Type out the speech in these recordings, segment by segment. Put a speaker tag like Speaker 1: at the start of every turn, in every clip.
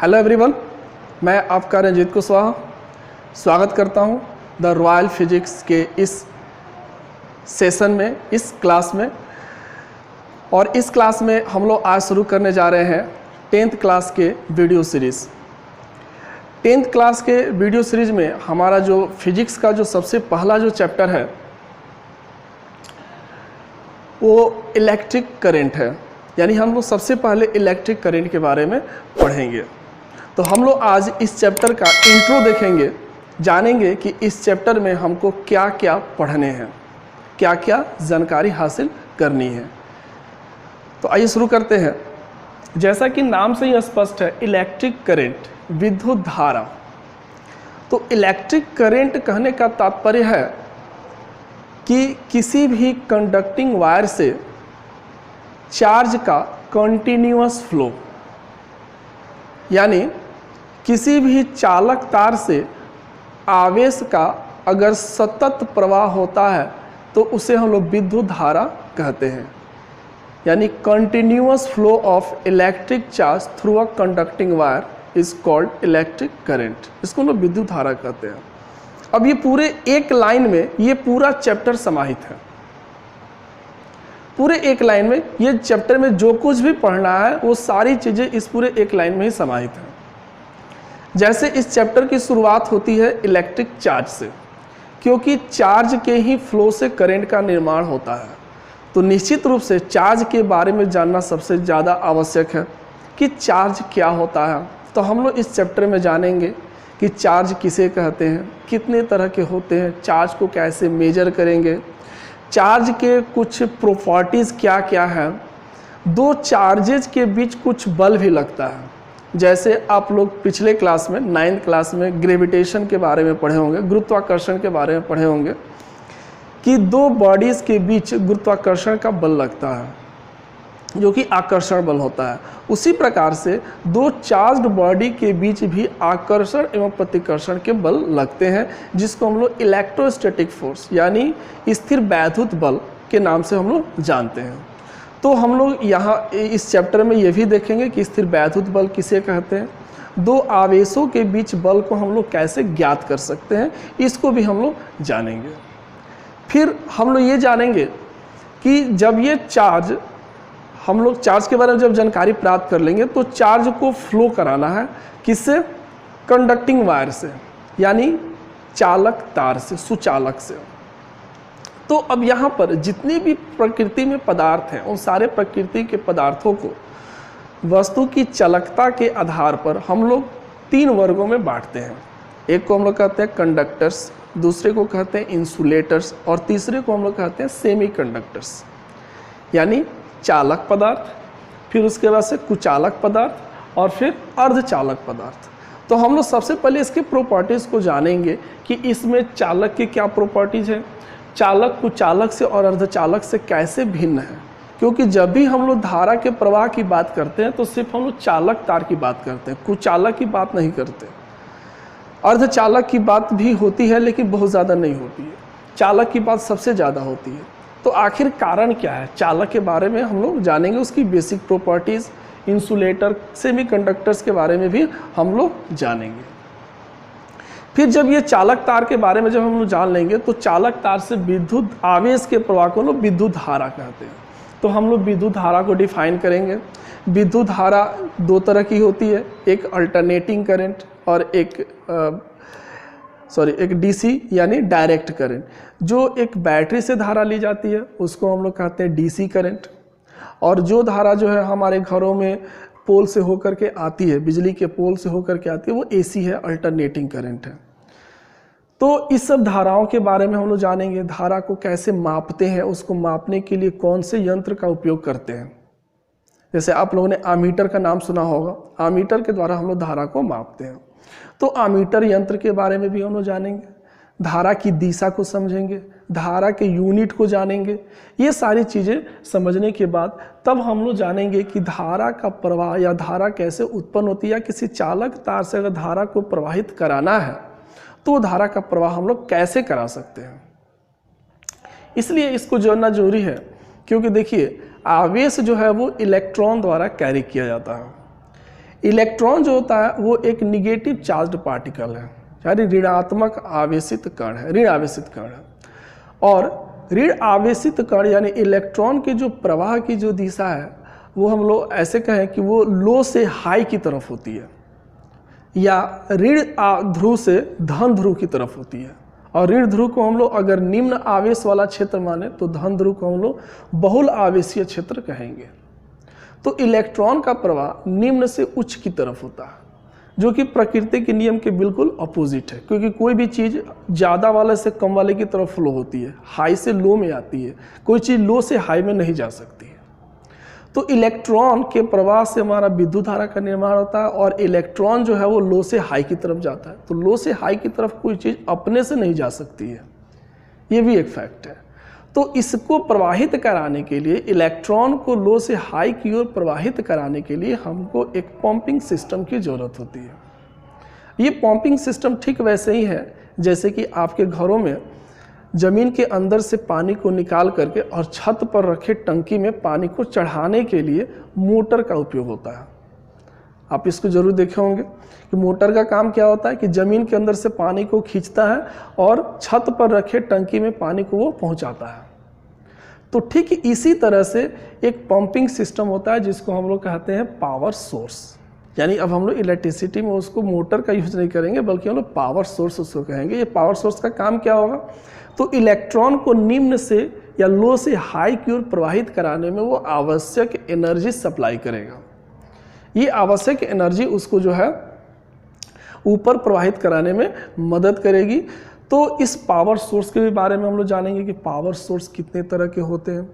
Speaker 1: Hello everyone, मैं आपका रंजीत कुशवाहा स्वागत करता हूं द रॉयल फिजिक्स के इस सेशन में, इस क्लास में। और इस क्लास में हम लोग आज शुरू करने जा रहे हैं 10th क्लास के वीडियो सीरीज़। 10th क्लास के वीडियो सीरीज़ में हमारा जो फिजिक्स का जो सबसे पहला जो चैप्टर है वो इलेक्ट्रिक करंट है, यानी हम लोग सबसे पहले इलेक्ट्रिक करंट के बारे में पढ़ेंगे। तो हम लोग आज इस चैप्टर का इंट्रो देखेंगे, जानेंगे कि इस चैप्टर में हमको क्या क्या पढ़ने हैं, क्या क्या जानकारी हासिल करनी है। तो आइए शुरू करते हैं। जैसा कि नाम से ही स्पष्ट है, इलेक्ट्रिक करंट, विद्युत धारा। तो इलेक्ट्रिक करंट कहने का तात्पर्य है कि किसी भी कंडक्टिंग वायर से चार्ज का कंटिन्यूअस फ्लो, यानी किसी भी चालक तार से आवेश का अगर सतत प्रवाह होता है तो उसे हम लोग विद्युत धारा कहते हैं। यानी continuous flow of electric charge through a conducting wire is called electric current. इसको हम लोग विद्युत धारा कहते हैं। अब ये पूरे एक लाइन में ये पूरा चैप्टर समाहित है। पूरे एक लाइन में ये चैप्टर में जो कुछ भी पढ़ना है वो सारी चीज़ें इस पूरे एक लाइन में ही समाहित हैं। जैसे इस चैप्टर की शुरुआत होती है इलेक्ट्रिक चार्ज से, क्योंकि चार्ज के ही फ्लो से करंट का निर्माण होता है। तो निश्चित रूप से चार्ज के बारे में जानना सबसे ज़्यादा आवश्यक है कि चार्ज क्या होता है। तो हम लोग इस चैप्टर में जानेंगे कि चार्ज किसे कहते हैं, कितने तरह के होते हैं, चार्ज को कैसे मेजर करेंगे, चार्ज के कुछ प्रॉपर्टीज़ क्या क्या है, दो चार्जेज के बीच कुछ बल भी लगता है। जैसे आप लोग पिछले क्लास में 9th क्लास में ग्रेविटेशन के बारे में पढ़े होंगे, गुरुत्वाकर्षण के बारे में पढ़े होंगे कि दो बॉडीज़ के बीच गुरुत्वाकर्षण का बल लगता है जो कि आकर्षण बल होता है। उसी प्रकार से दो चार्ज्ड बॉडी के बीच भी आकर्षण एवं प्रतिकर्षण के बल लगते हैं, जिसको हम लोग इलेक्ट्रोस्टैटिक फोर्स यानी स्थिर वैद्युत बल के नाम से हम लोग जानते हैं। तो हम लोग यहाँ इस चैप्टर में ये भी देखेंगे कि स्थिर वैद्युत बल किसे कहते हैं, दो आवेशों के बीच बल को हम लोग कैसे ज्ञात कर सकते हैं, इसको भी हम लोग जानेंगे। फिर हम लोग ये जानेंगे कि जब ये चार्ज, हम लोग चार्ज के बारे में जब जानकारी प्राप्त कर लेंगे तो चार्ज को फ्लो कराना है किससे, कंडक्टिंग वायर से, यानी चालक तार से, सुचालक से। तो अब यहाँ पर जितने भी प्रकृति में पदार्थ हैं उन सारे प्रकृति के पदार्थों को वस्तु की चालकता के आधार पर हम लोग 3 वर्गों में बांटते हैं। एक को हम लोग कहते हैं कंडक्टर्स, दूसरे को कहते हैं इंसुलेटर्स और तीसरे को हम लोग कहते हैं सेमीकंडक्टर्स, यानी चालक पदार्थ, फिर उसके बाद से कुचालक पदार्थ और फिर अर्धचालक पदार्थ। तो हम लोग सबसे पहले इसके प्रॉपर्टीज़ को जानेंगे कि इसमें चालक की क्या प्रॉपर्टीज़ है, चालक कुचालक से और अर्धचालक से कैसे भिन्न है। क्योंकि जब भी हम लोग धारा के प्रवाह की बात करते हैं तो सिर्फ हम लोग चालक तार की बात करते हैं, कुचालक की बात नहीं करते। अर्धचालक की बात भी होती है लेकिन बहुत ज़्यादा नहीं होती है, चालक की बात सबसे ज़्यादा होती है। तो आखिर कारण क्या है, चालक के बारे में हम लोग जानेंगे, उसकी बेसिक प्रॉपर्टीज़, इंसुलेटर, सेमीकंडक्टर्स के बारे में भी हम लोग जानेंगे। फिर जब ये चालक तार के बारे में जब हम लोग जान लेंगे तो चालक तार से विद्युत आवेश के प्रवाह को लोग विद्युत धारा कहते हैं। तो हम लोग विद्युत धारा को डिफाइन करेंगे। विद्युत धारा 2 तरह की होती है, एक अल्टरनेटिंग करंट और एक डीसी यानी डायरेक्ट करंट। जो एक बैटरी से धारा ली जाती है उसको हम लोग कहते हैं डीसी करंट, और जो धारा जो है हमारे घरों में पोल से होकर के आती है, बिजली के पोल से होकर के आती है, वो एसी है, अल्टरनेटिंग करंट है। तो इस सब धाराओं के बारे में हम लोग जानेंगे। धारा को कैसे मापते हैं, उसको मापने के लिए कौन से यंत्र का उपयोग करते हैं। जैसे आप लोगों ने आमीटर का नाम सुना होगा, आमीटर के द्वारा हम लोग धारा को मापते हैं। तो आमीटर यंत्र के बारे में भी हम लोग जानेंगे, धारा की दिशा को समझेंगे, धारा के यूनिट को जानेंगे। ये सारी चीज़ें समझने के बाद तब हम लोग जानेंगे कि धारा का प्रवाह या धारा कैसे उत्पन्न होती है, या किसी चालक तार से अगर धारा को प्रवाहित कराना है तो वो धारा का प्रवाह हम लोग कैसे करा सकते हैं। इसलिए इसको जानना जरूरी है, क्योंकि देखिए आवेश जो है वो इलेक्ट्रॉन द्वारा कैरी किया जाता है। इलेक्ट्रॉन जो होता है वो एक निगेटिव चार्ज्ड पार्टिकल है, यानी ऋणात्मक आवेशित कण है, ऋण आवेशित कण है। और ऋण आवेशित कण यानी इलेक्ट्रॉन के जो प्रवाह की जो दिशा है वो हम लोग ऐसे कहें कि वो लो से हाई की तरफ होती है, या ऋण ध्रुव से धन ध्रुव की तरफ होती है। और ऋण ध्रुव को हम लोग अगर निम्न आवेश वाला क्षेत्र माने तो धन ध्रुव को हम लोग बहुल आवेशीय क्षेत्र कहेंगे। तो इलेक्ट्रॉन का प्रवाह निम्न से उच्च की तरफ होता है, जो कि प्रकृति के नियम के बिल्कुल अपोजिट है, क्योंकि कोई भी चीज़ ज़्यादा वाले से कम वाले की तरफ फ्लो होती है, हाई से लो में आती है, कोई चीज़ लो से हाई में नहीं जा सकती है। तो इलेक्ट्रॉन के प्रवाह से हमारा विद्युत धारा का निर्माण होता है, और इलेक्ट्रॉन जो है वो लो से हाई की तरफ जाता है। तो लो से हाई की तरफ कोई चीज़ अपने से नहीं जा सकती है, ये भी एक फैक्ट है। तो इसको प्रवाहित कराने के लिए, इलेक्ट्रॉन को लो से हाई की ओर प्रवाहित कराने के लिए हमको एक पंपिंग सिस्टम की ज़रूरत होती है। ये पंपिंग सिस्टम ठीक वैसे ही है जैसे कि आपके घरों में ज़मीन के अंदर से पानी को निकाल करके और छत पर रखे टंकी में पानी को चढ़ाने के लिए मोटर का उपयोग होता है। आप इसको जरूर देखे होंगे कि मोटर का काम क्या होता है कि ज़मीन के अंदर से पानी को खींचता है और छत पर रखे टंकी में पानी को वो पहुंचाता है। तो ठीक इसी तरह से एक पंपिंग सिस्टम होता है जिसको हम लोग कहते हैं पावर सोर्स। यानी अब हम लोग इलेक्ट्रिसिटी में उसको मोटर का यूज नहीं करेंगे, बल्कि हम लोग पावर सोर्स उसको कहेंगे। ये पावर सोर्स का काम क्या होगा, तो इलेक्ट्रॉन को निम्न से या लो से हाई की ओर प्रवाहित कराने में वो आवश्यक एनर्जी सप्लाई करेगा। ये आवश्यक एनर्जी उसको जो है ऊपर प्रवाहित कराने में मदद करेगी। तो इस पावर सोर्स के भी बारे में हम लोग जानेंगे कि पावर सोर्स कितने तरह के होते हैं,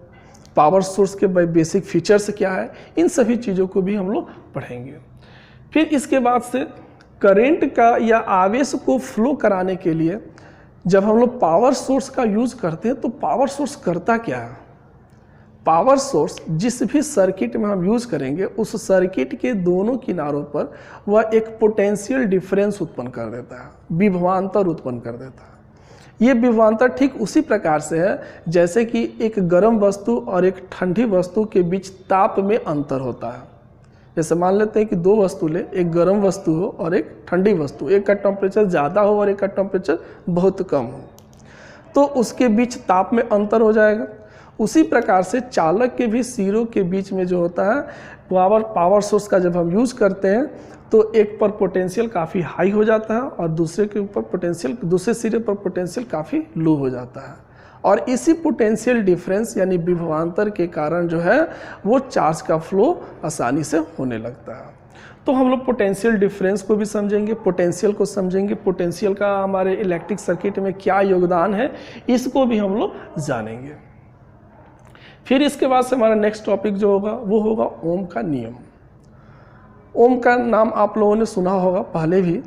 Speaker 1: पावर सोर्स के बेसिक फीचर्स क्या है, इन सभी चीज़ों को भी हम लोग पढ़ेंगे। फिर इसके बाद से करंट का या आवेश को फ्लो कराने के लिए जब हम लोग पावर सोर्स का यूज़ करते हैं तो पावर सोर्स करता क्या है। पावर सोर्स जिस भी सर्किट में हम यूज़ करेंगे उस सर्किट के दोनों किनारों पर वह एक पोटेंशियल डिफरेंस उत्पन्न कर देता है, विभवांतर उत्पन्न कर देता है। ये विभवांतर ठीक उसी प्रकार से है जैसे कि एक गर्म वस्तु और एक ठंडी वस्तु के बीच ताप में अंतर होता है। जैसे मान लेते हैं कि दो वस्तु ले, एक गर्म वस्तु हो और एक ठंडी वस्तु, एक का टेम्परेचर ज़्यादा हो और एक का टेम्परेचर बहुत कम हो, तो उसके बीच ताप में अंतर हो जाएगा। उसी प्रकार से चालक के भी सिरों के बीच में जो होता है पावर सोर्स का जब हम यूज़ करते हैं तो एक पर पोटेंशियल काफ़ी हाई हो जाता है और दूसरे के ऊपर पोटेंशियल, दूसरे सिरे पर पोटेंशियल काफ़ी लो हो जाता है। और इसी पोटेंशियल डिफरेंस यानी विभवांतर के कारण जो है वो चार्ज का फ्लो आसानी से होने लगता है। तो हम लोग पोटेंशियल डिफरेंस को भी समझेंगे, पोटेंशियल को समझेंगे, पोटेंशियल का हमारे इलेक्ट्रिक सर्किट में क्या योगदान है इसको भी हम लोग जानेंगे। फिर इसके बाद से हमारा नेक्स्ट टॉपिक जो होगा वो होगा ओम का नियम। ओम का नाम आप लोगों ने सुना होगा पहले भी,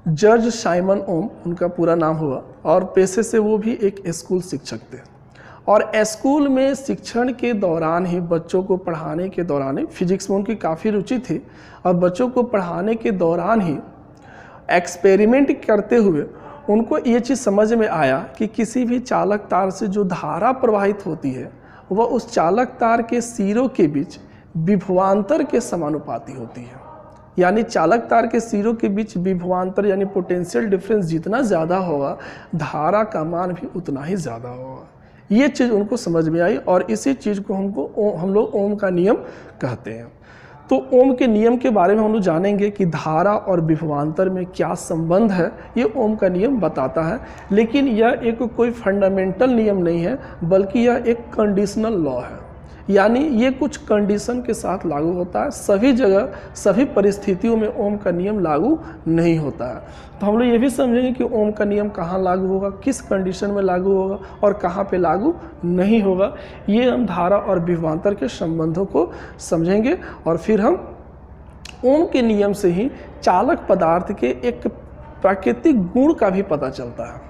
Speaker 1: जॉर्ज साइमन ओम उनका पूरा नाम हुआ, और पेशे से वो भी एक स्कूल शिक्षक थे। और स्कूल में शिक्षण के दौरान ही, बच्चों को पढ़ाने के दौरान ही, फिजिक्स में उनकी काफ़ी रुचि थी, और बच्चों को पढ़ाने के दौरान ही एक्सपेरिमेंट करते हुए उनको ये चीज़ समझ में आया कि किसी भी चालक तार से जो धारा प्रवाहित होती है वह उस चालक तार के सिरों के बीच विभवांतर के समानुपाती होती है। यानी चालक तार के सिरों के बीच विभवांतर यानी पोटेंशियल डिफरेंस जितना ज़्यादा होगा धारा का मान भी उतना ही ज़्यादा होगा। ये चीज़ उनको समझ में आई और इसी चीज़ को हम लोग ओम का नियम कहते हैं। तो ओम के नियम के बारे में हम लोग जानेंगे कि धारा और विभवांतर में क्या संबंध है, ये ओम का नियम बताता है। लेकिन यह एक कोई फंडामेंटल नियम नहीं है, बल्कि यह एक कंडीशनल लॉ है। यानी ये कुछ कंडीशन के साथ लागू होता है, सभी जगह सभी परिस्थितियों में ओम का नियम लागू नहीं होता है। तो हम लोग ये भी समझेंगे कि ओम का नियम कहाँ लागू होगा, किस कंडीशन में लागू होगा और कहाँ पे लागू नहीं होगा। ये हम धारा और विभवांतर के संबंधों को समझेंगे और फिर हम ओम के नियम से ही चालक पदार्थ के एक प्राकृतिक गुण का भी पता चलता है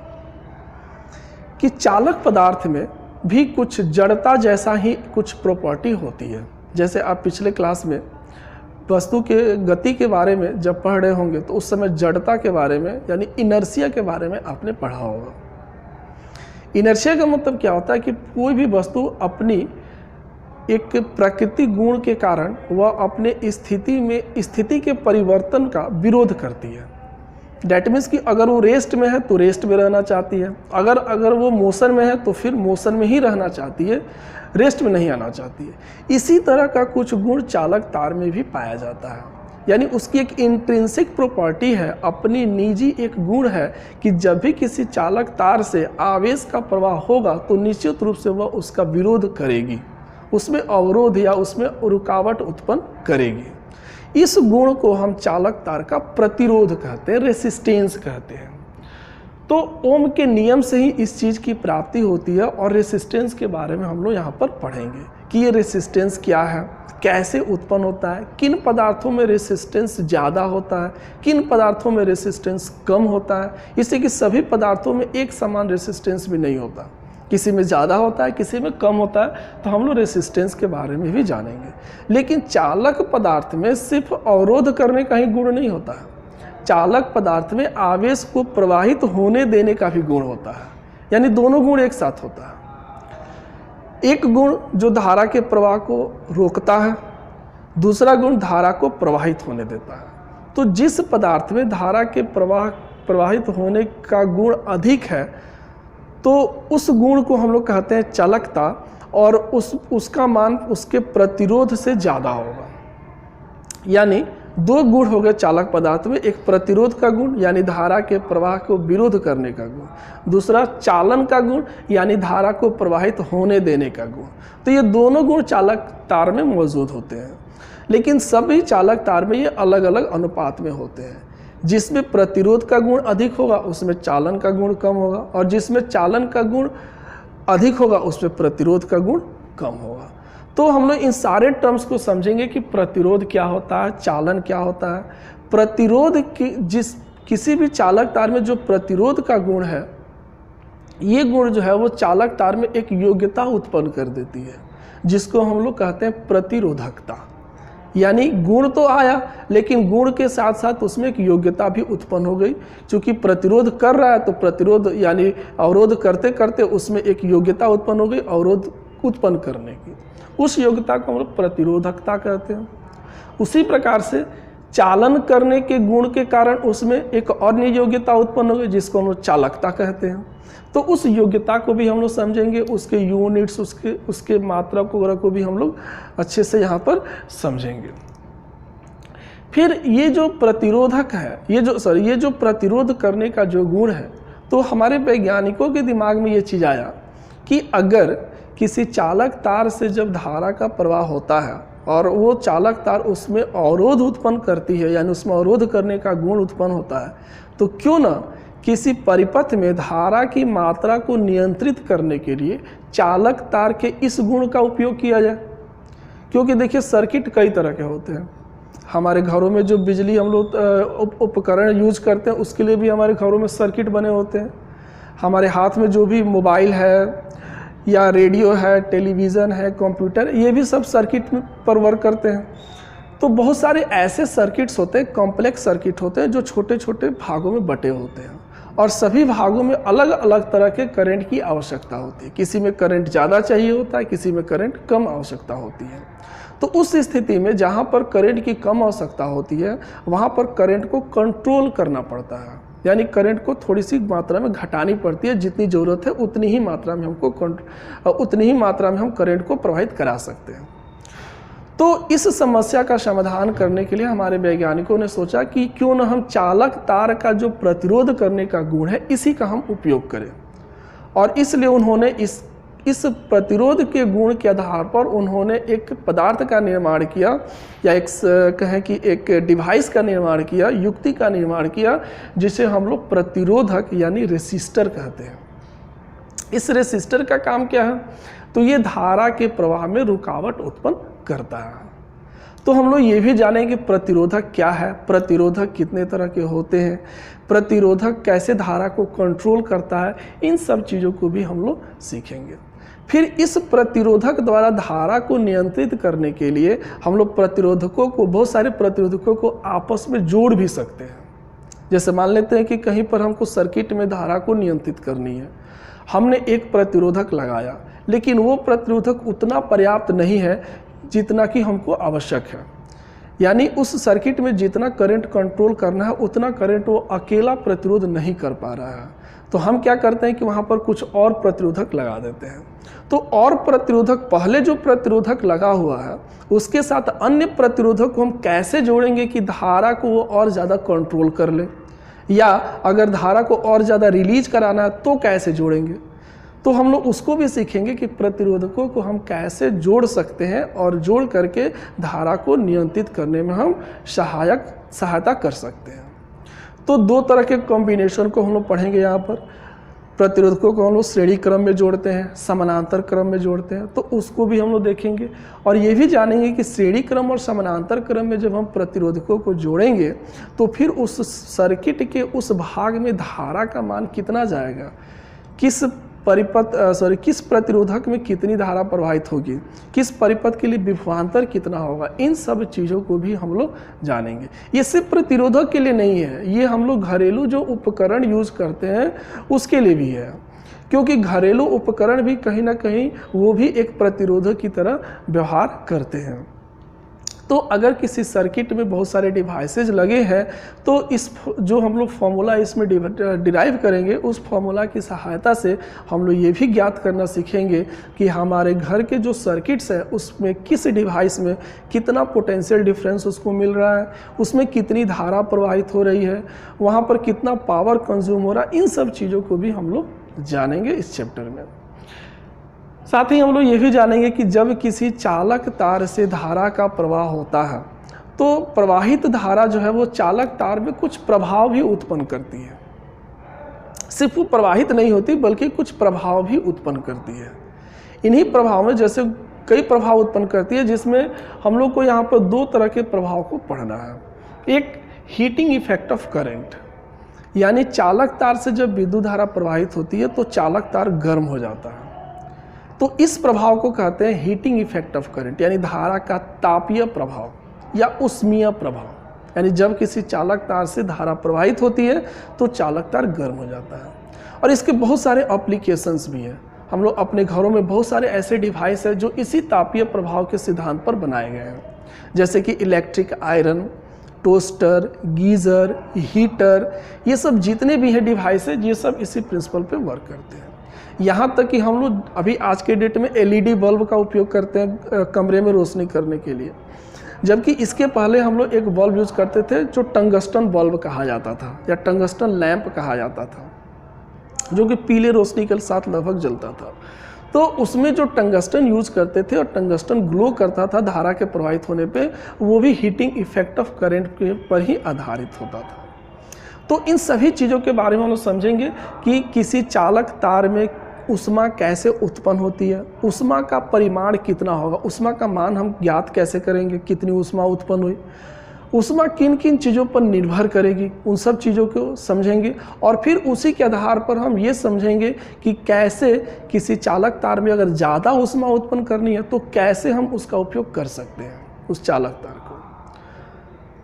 Speaker 1: कि चालक पदार्थ में भी कुछ जड़ता जैसा ही कुछ प्रॉपर्टी होती है। जैसे आप पिछले क्लास में वस्तु के गति के बारे में जब पढ़ रहे होंगे तो उस समय जड़ता के बारे में यानी इनर्शिया के बारे में आपने पढ़ा होगा। इनर्शिया का मतलब क्या होता है कि कोई भी वस्तु अपनी एक प्राकृतिक गुण के कारण वह अपने स्थिति के परिवर्तन का विरोध करती है। डैट मीन्स कि अगर वो रेस्ट में है तो रेस्ट में रहना चाहती है, अगर वो मोशन में है तो फिर मोशन में ही रहना चाहती है, रेस्ट में नहीं आना चाहती है। इसी तरह का कुछ गुण चालक तार में भी पाया जाता है, यानी उसकी एक इंट्रिंसिक प्रॉपर्टी है, अपनी निजी एक गुण है कि जब भी किसी चालक तार से आवेश का प्रवाह होगा तो निश्चित रूप से वह उसका विरोध करेगी, उसमें अवरोध या उसमें रुकावट उत्पन्न करेगी। इस गुण को हम चालक तार का प्रतिरोध कहते हैं, रेसिस्टेंस कहते हैं। तो ओम के नियम से ही इस चीज़ की प्राप्ति होती है और रेसिस्टेंस के बारे में हम लोग यहाँ पर पढ़ेंगे कि ये रेसिस्टेंस क्या है, कैसे उत्पन्न होता है, किन पदार्थों में रेसिस्टेंस ज़्यादा होता है, किन पदार्थों में रेसिस्टेंस कम होता है। इससे कि सभी पदार्थों में एक समान रेसिस्टेंस भी नहीं होता, किसी में ज़्यादा होता है, किसी में कम होता है, तो हम लोग रेसिस्टेंस के बारे में भी जानेंगे। लेकिन चालक पदार्थ में सिर्फ अवरोध करने का ही गुण नहीं होता है, चालक पदार्थ में आवेश को प्रवाहित होने देने का भी गुण होता है, यानी दोनों गुण एक साथ होता है। एक गुण जो धारा के प्रवाह को रोकता है, दूसरा गुण धारा को प्रवाहित होने देता है। तो जिस पदार्थ में धारा के प्रवाहित होने का गुण अधिक है तो उस गुण को हम लोग कहते हैं चालकता, और उसका मान उसके प्रतिरोध से ज़्यादा होगा। यानी दो गुण हो गए चालक पदार्थ में, एक प्रतिरोध का गुण यानी धारा के प्रवाह को विरोध करने का गुण, दूसरा चालन का गुण यानी धारा को प्रवाहित होने देने का गुण। तो ये दोनों गुण चालक तार में मौजूद होते हैं, लेकिन सभी चालक तार में ये अलग अलग अनुपात में होते हैं। जिसमें प्रतिरोध का गुण अधिक होगा उसमें चालन का गुण कम होगा, और जिसमें चालन का गुण अधिक होगा उसमें प्रतिरोध का गुण कम होगा। तो हम लोग इन सारे टर्म्स को समझेंगे कि प्रतिरोध क्या होता है, चालन क्या होता है। प्रतिरोध की किसी भी चालक तार में जो प्रतिरोध का गुण है, ये गुण जो है वो चालक तार में एक योग्यता उत्पन्न कर देती है, जिसको हम लोग कहते हैं प्रतिरोधकता। यानी गुण तो आया, लेकिन गुण के साथ साथ उसमें एक योग्यता भी उत्पन्न हो गई। क्योंकि प्रतिरोध कर रहा है तो प्रतिरोध यानी अवरोध करते करते उसमें एक योग्यता उत्पन्न हो गई अवरोध उत्पन्न करने की, उस योग्यता को हम लोग प्रतिरोधकता कहते हैं। उसी प्रकार से चालन करने के गुण के कारण उसमें एक अन्य योग्यता उत्पन्न हो गई जिसको हम लोग चालकता कहते हैं। तो उस योग्यता को भी हम लोग समझेंगे, उसके यूनिट्स, उसके मात्रक वगैरह को भी हम लोग अच्छे से यहाँ पर समझेंगे। फिर ये जो प्रतिरोधक है, ये जो प्रतिरोध करने का जो गुण है, तो हमारे वैज्ञानिकों के दिमाग में ये चीज़ आया कि अगर किसी चालक तार से जब धारा का प्रवाह होता है और वो चालक तार उसमें अवरोध उत्पन्न करती है, यानी उसमें अवरोध करने का गुण उत्पन्न होता है, तो क्यों ना किसी परिपथ में धारा की मात्रा को नियंत्रित करने के लिए चालक तार के इस गुण का उपयोग किया जाए। क्योंकि देखिए सर्किट कई तरह के होते हैं, हमारे घरों में जो बिजली हम लोग उपकरण यूज करते हैं उसके लिए भी हमारे घरों में सर्किट बने होते हैं। हमारे हाथ में जो भी मोबाइल है या रेडियो है, टेलीविज़न है, कंप्यूटर, ये भी सब सर्किट पर वर्क करते हैं। तो बहुत सारे ऐसे सर्किट्स होते हैं, कॉम्प्लेक्स सर्किट होते हैं, जो छोटे छोटे भागों में बटे होते हैं और सभी भागों में अलग अलग तरह के करंट की आवश्यकता होती है। किसी में करंट ज़्यादा चाहिए होता है, किसी में करंट कम आवश्यकता होती है। तो उस स्थिति में जहाँ पर करंट की कम आवश्यकता होती है वहाँ पर करंट को कंट्रोल करना पड़ता है, यानी करंट को थोड़ी सी मात्रा में घटानी पड़ती है, जितनी ज़रूरत है उतनी ही मात्रा में हम करंट को प्रवाहित करा सकते हैं। तो इस समस्या का समाधान करने के लिए हमारे वैज्ञानिकों ने सोचा कि क्यों न हम चालक तार का जो प्रतिरोध करने का गुण है इसी का हम उपयोग करें, और इसलिए उन्होंने इस प्रतिरोध के गुण के आधार पर उन्होंने एक पदार्थ का निर्माण किया, या एक डिवाइस का निर्माण किया, युक्ति का निर्माण किया, जिसे हम लोग प्रतिरोधक यानी रेसिस्टर कहते हैं। इस रेसिस्टर का काम क्या है? तो ये धारा के प्रवाह में रुकावट उत्पन्न करता है। तो हम लोग ये भी जानेंगे प्रतिरोधक क्या है, प्रतिरोधक कितने तरह के होते हैं, प्रतिरोधक कैसे धारा को कंट्रोल करता है, इन सब चीज़ों को भी हम लोग सीखेंगे। फिर इस प्रतिरोधक द्वारा धारा को नियंत्रित करने के लिए हम लोग बहुत सारे प्रतिरोधकों को आपस में जोड़ भी सकते हैं। जैसे मान लेते हैं कि कहीं पर हमको सर्किट में धारा को नियंत्रित करनी है, हमने एक प्रतिरोधक लगाया, लेकिन वो प्रतिरोधक उतना पर्याप्त नहीं है जितना कि हमको आवश्यक है। यानी उस सर्किट में जितना करंट कंट्रोल करना है उतना करंट वो अकेला प्रतिरोध नहीं कर पा रहा है। तो हम क्या करते हैं कि वहाँ पर कुछ और प्रतिरोधक लगा देते हैं। तो और प्रतिरोधक, पहले जो प्रतिरोधक लगा हुआ है उसके साथ अन्य प्रतिरोधक को हम कैसे जोड़ेंगे कि धारा को वो और ज़्यादा कंट्रोल कर ले, या अगर धारा को और ज़्यादा रिलीज कराना है तो कैसे जोड़ेंगे। तो हम लोग उसको भी सीखेंगे कि प्रतिरोधकों को हम कैसे जोड़ सकते हैं और जोड़ करके धारा को नियंत्रित करने में हम सहायता कर सकते हैं। तो दो तरह के कॉम्बिनेशन को हम लोग पढ़ेंगे यहाँ पर। प्रतिरोधकों को हम लोग श्रेणी क्रम में जोड़ते हैं, समानांतर क्रम में जोड़ते हैं, तो उसको भी हम लोग देखेंगे। और ये भी जानेंगे कि श्रेणी क्रम और समानांतर क्रम में जब हम प्रतिरोधकों को जोड़ेंगे तो फिर उस सर्किट के उस भाग में धारा का मान कितना जाएगा, किस प्रतिरोधक में कितनी धारा प्रवाहित होगी, किस परिपथ के लिए विभवांतर कितना होगा, इन सब चीज़ों को भी हम लोग जानेंगे। ये सिर्फ प्रतिरोधक के लिए नहीं है, ये हम लोग घरेलू जो उपकरण यूज करते हैं उसके लिए भी है, क्योंकि घरेलू उपकरण भी कहीं ना कहीं वो भी एक प्रतिरोधक की तरह व्यवहार करते हैं। तो अगर किसी सर्किट में बहुत सारे डिवाइसेज लगे हैं तो इस जो हम लोग फॉर्मूला इसमें डिराइव करेंगे, उस फॉर्मूला की सहायता से हम लोग ये भी ज्ञात करना सीखेंगे कि हमारे घर के जो सर्किट्स है उसमें किस डिवाइस में कितना पोटेंशियल डिफरेंस उसको मिल रहा है, उसमें कितनी धारा प्रवाहित हो रही है, वहाँ पर कितना पावर कंज्यूम हो रहा है, इन सब चीज़ों को भी हम लोग जानेंगे इस चैप्टर में। साथ ही हम लोग ये भी जानेंगे कि जब किसी चालक तार से धारा का प्रवाह होता है तो प्रवाहित धारा जो है वो चालक तार में कुछ प्रभाव भी उत्पन्न करती है। सिर्फ वो प्रवाहित नहीं होती बल्कि कुछ प्रभाव भी उत्पन्न करती है। इन्हीं प्रभाव में जैसे कई प्रभाव उत्पन्न करती है, जिसमें हम लोग को यहाँ पर दो तरह के प्रभाव को पढ़ना है। एक हीटिंग इफेक्ट ऑफ करंट, यानी चालक तार से जब विद्युत धारा प्रवाहित होती है तो चालक तार गर्म हो जाता है, तो इस प्रभाव को कहते हैं हीटिंग इफेक्ट ऑफ करंट, यानी धारा का तापीय प्रभाव या उष्मीय प्रभाव। यानी जब किसी चालक तार से धारा प्रवाहित होती है तो चालक तार गर्म हो जाता है। और इसके बहुत सारे एप्लीकेशंस भी हैं। हम लोग अपने घरों में बहुत सारे ऐसे डिवाइस हैं जो इसी तापीय प्रभाव के सिद्धांत पर बनाए गए हैं, जैसे कि electric iron, toaster, geyser, heater, ये सब जितने भी हैं डिवाइस है ये सब इसी प्रिंसिपल पे वर्क करते हैं। यहाँ तक कि हम लोग अभी आज के डेट में एलईडी बल्ब का उपयोग करते हैं कमरे में रोशनी करने के लिए, जबकि इसके पहले हम लोग एक बल्ब यूज़ करते थे जो टंगस्टन बल्ब कहा जाता था या टंगस्टन लैंप कहा जाता था, जो कि पीले रोशनी के साथ लगभग जलता था। तो उसमें जो टंगस्टन यूज़ करते थे और टंगस्टन ग्लो करता था धारा के प्रवाहित होने पे, वो भी हीटिंग इफेक्ट ऑफ करंट के पर ही आधारित होता था। तो इन सभी चीज़ों के बारे में हम लोग समझेंगे कि किसी चालक तार में ऊष्मा कैसे उत्पन्न होती है, ऊष्मा का परिमाण कितना होगा, ऊष्मा का मान हम ज्ञात कैसे करेंगे, कितनी ऊष्मा उत्पन्न हुई, ऊष्मा किन किन चीज़ों पर निर्भर करेगी, उन सब चीज़ों को समझेंगे। और फिर उसी के आधार पर हम ये समझेंगे कि कैसे किसी चालक तार में अगर ज़्यादा ऊष्मा उत्पन्न करनी है तो कैसे हम उसका उपयोग कर सकते हैं उस चालक तार को।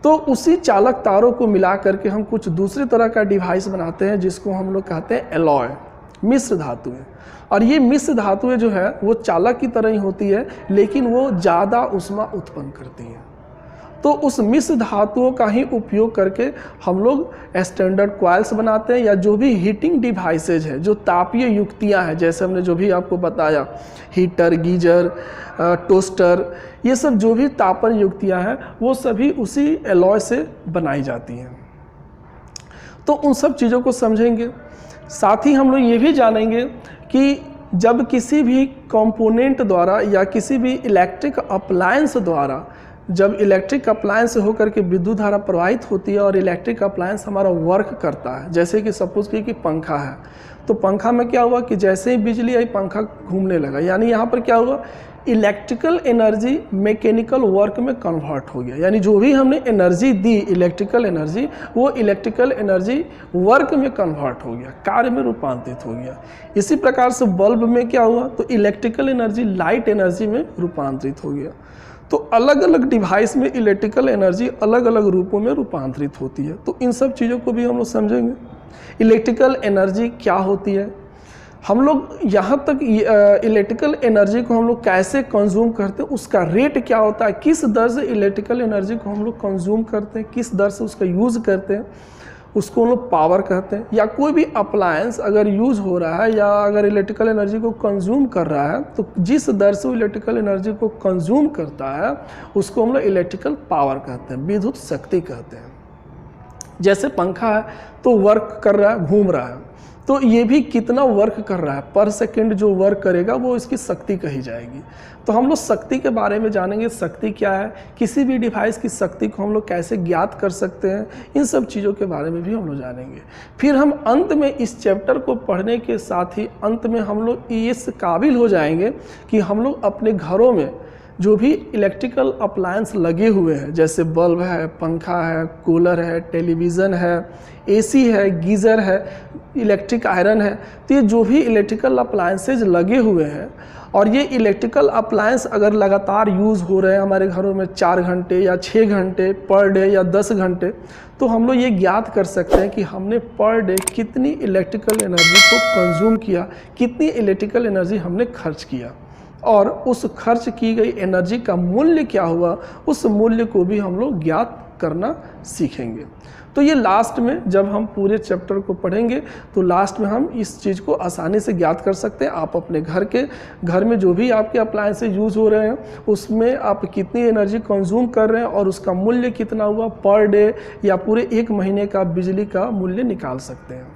Speaker 1: तो उसी चालक तारों को मिला करके हम कुछ दूसरे तरह का डिवाइस बनाते हैं जिसको हम लोग कहते हैं एलॉय, मिश्र धातुएं। और ये मिश्र धातुएं जो है वो चालक की तरह ही होती है, लेकिन वो ज़्यादा ऊष्मा उत्पन्न करती हैं। तो उस मिश्र धातुओं का ही उपयोग करके हम लोग स्टैंडर्ड कॉइल्स बनाते हैं, या जो भी हीटिंग डिवाइसेज है, जो तापीय युक्तियाँ हैं, जैसे हमने जो भी आपको बताया, हीटर, गीजर, टोस्टर, ये सब जो भी तापन युक्तियाँ हैं वो सभी उसी एलॉय से बनाई जाती हैं। तो उन सब चीज़ों को समझेंगे। साथ ही हम लोग ये भी जानेंगे कि जब किसी भी कंपोनेंट द्वारा या किसी भी इलेक्ट्रिक अप्लायंस द्वारा, जब इलेक्ट्रिक अप्लायंस होकर के विद्युत धारा प्रवाहित होती है और इलेक्ट्रिक अप्लायंस हमारा वर्क करता है, जैसे कि सपोज कि पंखा है, तो पंखा में क्या हुआ कि जैसे ही बिजली आई पंखा घूमने लगा, यानी यहाँ पर क्या हुआ, इलेक्ट्रिकल एनर्जी मैकेनिकल वर्क में कन्वर्ट हो गया। यानी जो भी हमने एनर्जी दी इलेक्ट्रिकल एनर्जी, वो इलेक्ट्रिकल एनर्जी वर्क में कन्वर्ट हो गया, कार्य में रूपांतरित हो गया। इसी प्रकार से बल्ब में क्या हुआ, तो इलेक्ट्रिकल एनर्जी लाइट एनर्जी में रूपांतरित हो गया। तो अलग अलग डिवाइस में इलेक्ट्रिकल एनर्जी अलग अलग रूपों में रूपांतरित होती है। तो इन सब चीज़ों को भी हम लोग समझेंगे। इलेक्ट्रिकल एनर्जी क्या होती है, हम लोग यहाँ तक इलेक्ट्रिकल एनर्जी को हम लोग कैसे कंज्यूम करते हैं, उसका रेट क्या होता है, किस दर से इलेक्ट्रिकल एनर्जी को हम लोग कंज्यूम करते हैं, किस दर से उसका यूज़ करते हैं, उसको हम लोग पावर कहते हैं। या कोई भी अप्लायंस अगर यूज़ हो रहा है या अगर इलेक्ट्रिकल एनर्जी को कंज्यूम कर रहा है तो जिस दर से वो इलेक्ट्रिकल एनर्जी को कंज्यूम करता है उसको हम लोग इलेक्ट्रिकल पावर कहते हैं, विद्युत शक्ति कहते हैं। जैसे पंखा है तो वर्क कर रहा है, घूम रहा है, तो ये भी कितना वर्क कर रहा है, पर सेकंड जो वर्क करेगा वो इसकी शक्ति कही जाएगी। तो हम लोग शक्ति के बारे में जानेंगे, शक्ति क्या है, किसी भी डिवाइस की शक्ति को हम लोग कैसे ज्ञात कर सकते हैं, इन सब चीज़ों के बारे में भी हम लोग जानेंगे। फिर हम अंत में इस चैप्टर को पढ़ने के साथ ही अंत में हम लोग इस काबिल हो जाएंगे कि हम लोग अपने घरों में जो भी इलेक्ट्रिकल अप्लायंस लगे हुए हैं, जैसे बल्ब है, पंखा है, कूलर है, टेलीविज़न है, एसी है, गीज़र है, इलेक्ट्रिक आयरन है, तो ये जो भी इलेक्ट्रिकल अप्लायंसेज लगे हुए हैं और ये इलेक्ट्रिकल अप्लायंस अगर लगातार यूज़ हो रहे हैं हमारे घरों में 4 घंटे या 6 घंटे पर डे या 10 घंटे, तो हम लोग ये ज्ञात कर सकते हैं कि हमने पर डे कितनी इलेक्ट्रिकल एनर्जी को कंज्यूम किया, कितनी इलेक्ट्रिकल एनर्जी हमने खर्च किया, और उस खर्च की गई एनर्जी का मूल्य क्या हुआ, उस मूल्य को भी हम लोग ज्ञात करना सीखेंगे। तो ये लास्ट में जब हम पूरे चैप्टर को पढ़ेंगे तो लास्ट में हम इस चीज़ को आसानी से ज्ञात कर सकते हैं। आप अपने घर में जो भी आपके अप्लायंसेज यूज़ हो रहे हैं उसमें आप कितनी एनर्जी कंज्यूम कर रहे हैं और उसका मूल्य कितना हुआ, पर डे या पूरे 1 महीने का बिजली का मूल्य निकाल सकते हैं।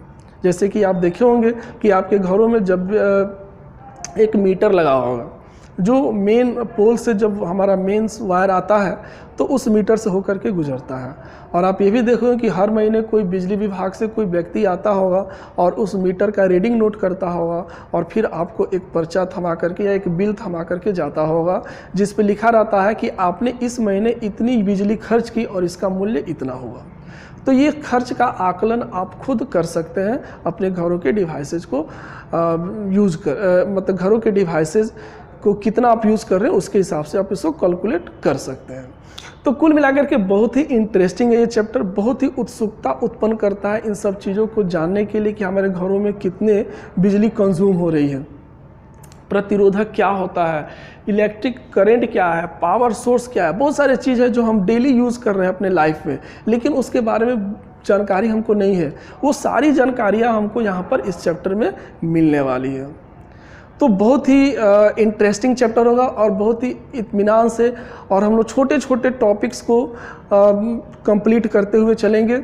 Speaker 1: जैसे कि आप देखे होंगे कि आपके घरों में जब एक मीटर लगा होगा, जो मेन पोल से जब हमारा मेंस वायर आता है तो उस मीटर से होकर के गुजरता है। और आप ये भी देखोगे कि हर महीने कोई बिजली विभाग से कोई व्यक्ति आता होगा और उस मीटर का रीडिंग नोट करता होगा और फिर आपको एक पर्चा थमा करके या एक बिल थमा करके जाता होगा जिस पे लिखा रहता है कि आपने इस महीने इतनी बिजली खर्च की और इसका मूल्य इतना हुआ। तो ये खर्च का आकलन आप खुद कर सकते हैं अपने घरों के डिवाइसेज को मतलब घरों के डिवाइसेज को कितना आप यूज़ कर रहे हैं उसके हिसाब से आप इसको कैलकुलेट कर सकते हैं। तो कुल मिलाकर के बहुत ही इंटरेस्टिंग है ये चैप्टर, बहुत ही उत्सुकता उत्पन्न करता है इन सब चीज़ों को जानने के लिए कि हमारे घरों में कितने बिजली कंज्यूम हो रही है, प्रतिरोधक क्या होता है, इलेक्ट्रिक करंट क्या है, पावर सोर्स क्या है, बहुत सारे चीज़ है जो हम डेली यूज़ कर रहे हैं अपने लाइफ में, लेकिन उसके बारे में जानकारी हमको नहीं है। वो सारी जानकारियाँ हमको यहाँ पर इस चैप्टर में मिलने वाली है। तो बहुत ही इंटरेस्टिंग चैप्टर होगा और बहुत ही इत्मीनान से, और हम लोग छोटे छोटे टॉपिक्स को कंप्लीट करते हुए चलेंगे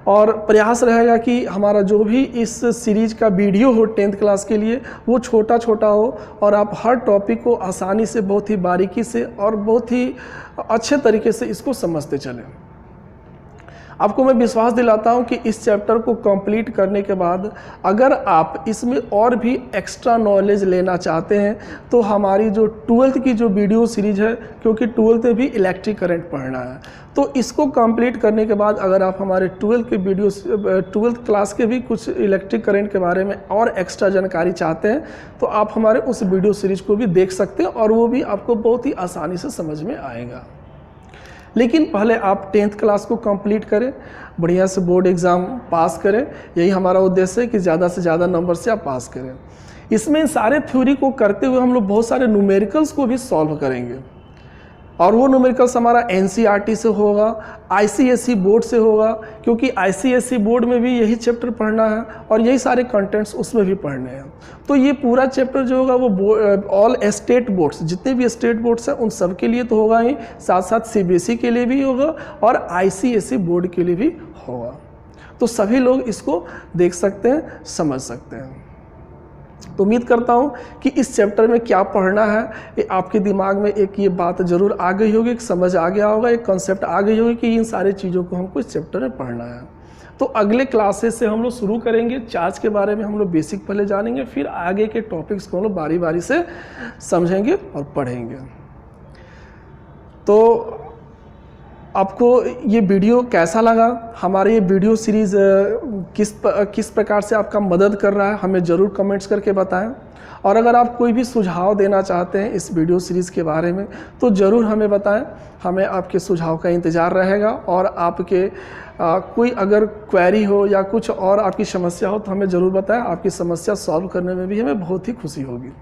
Speaker 1: और प्रयास रहेगा कि हमारा जो भी इस सीरीज का वीडियो हो 10th क्लास के लिए वो छोटा छोटा हो और आप हर टॉपिक को आसानी से, बहुत ही बारीकी से और बहुत ही अच्छे तरीके से इसको समझते चलें। आपको मैं विश्वास दिलाता हूं कि इस चैप्टर को कंप्लीट करने के बाद अगर आप इसमें और भी एक्स्ट्रा नॉलेज लेना चाहते हैं तो हमारी जो 12th की जो वीडियो सीरीज है, क्योंकि 12th में भी इलेक्ट्रिक करंट पढ़ना है, तो इसको कंप्लीट करने के बाद अगर आप हमारे 12th क्लास के भी कुछ इलेक्ट्रिक करंट के बारे में और एक्स्ट्रा जानकारी चाहते हैं तो आप हमारे उस वीडियो सीरीज को भी देख सकते हैं और वो भी आपको बहुत ही आसानी से समझ में आएगा। लेकिन पहले आप 10th क्लास को कंप्लीट करें, बढ़िया से बोर्ड एग्ज़ाम पास करें, यही हमारा उद्देश्य है कि ज़्यादा से ज़्यादा नंबर से आप पास करें। इसमें सारे थ्योरी को करते हुए हम लोग बहुत सारे न्यूमेरिकल्स को भी सॉल्व करेंगे और वो न्यूमेरिकल्स हमारा NCERT से होगा, ICSE बोर्ड से होगा, क्योंकि ICSE बोर्ड में भी यही चैप्टर पढ़ना है और यही सारे कंटेंट्स उसमें भी पढ़ने हैं। तो ये पूरा चैप्टर जो होगा वो ऑल स्टेट बोर्ड्स, जितने भी स्टेट बोर्ड्स हैं उन सब के लिए तो होगा ही, साथ साथ CBSE के लिए भी होगा और ICSE बोर्ड के लिए भी होगा। तो सभी लोग इसको देख सकते हैं, समझ सकते हैं। तो उम्मीद करता हूँ कि इस चैप्टर में क्या पढ़ना है आपके दिमाग में एक ये बात ज़रूर आ गई होगी, एक समझ आ गया होगा, एक कॉन्सेप्ट आ गई होगी कि इन सारी चीज़ों को हमको इस चैप्टर में पढ़ना है। तो अगले क्लासेस से हम लोग शुरू करेंगे, चार्ज के बारे में हम लोग बेसिक पहले जानेंगे, फिर आगे के टॉपिक्स को हम लोग बारी बारी से समझेंगे और पढ़ेंगे। तो आपको ये वीडियो कैसा लगा, हमारे ये वीडियो सीरीज़ किस प्रकार से आपका मदद कर रहा है, हमें ज़रूर कमेंट्स करके बताएं। और अगर आप कोई भी सुझाव देना चाहते हैं इस वीडियो सीरीज़ के बारे में तो ज़रूर हमें बताएं, हमें आपके सुझाव का इंतज़ार रहेगा। और आपके कोई अगर क्वेरी हो या कुछ और आपकी समस्या हो तो हमें ज़रूर बताएं, आपकी समस्या सॉल्व करने में भी हमें बहुत ही खुशी होगी।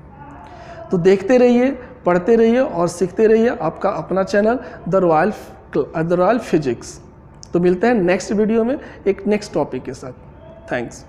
Speaker 1: तो देखते रहिए, पढ़ते रहिए और सीखते रहिए आपका अपना चैनल द रॉयल फिजिक्स। तो मिलते हैं नेक्स्ट वीडियो में एक नेक्स्ट टॉपिक के साथ। थैंक्स।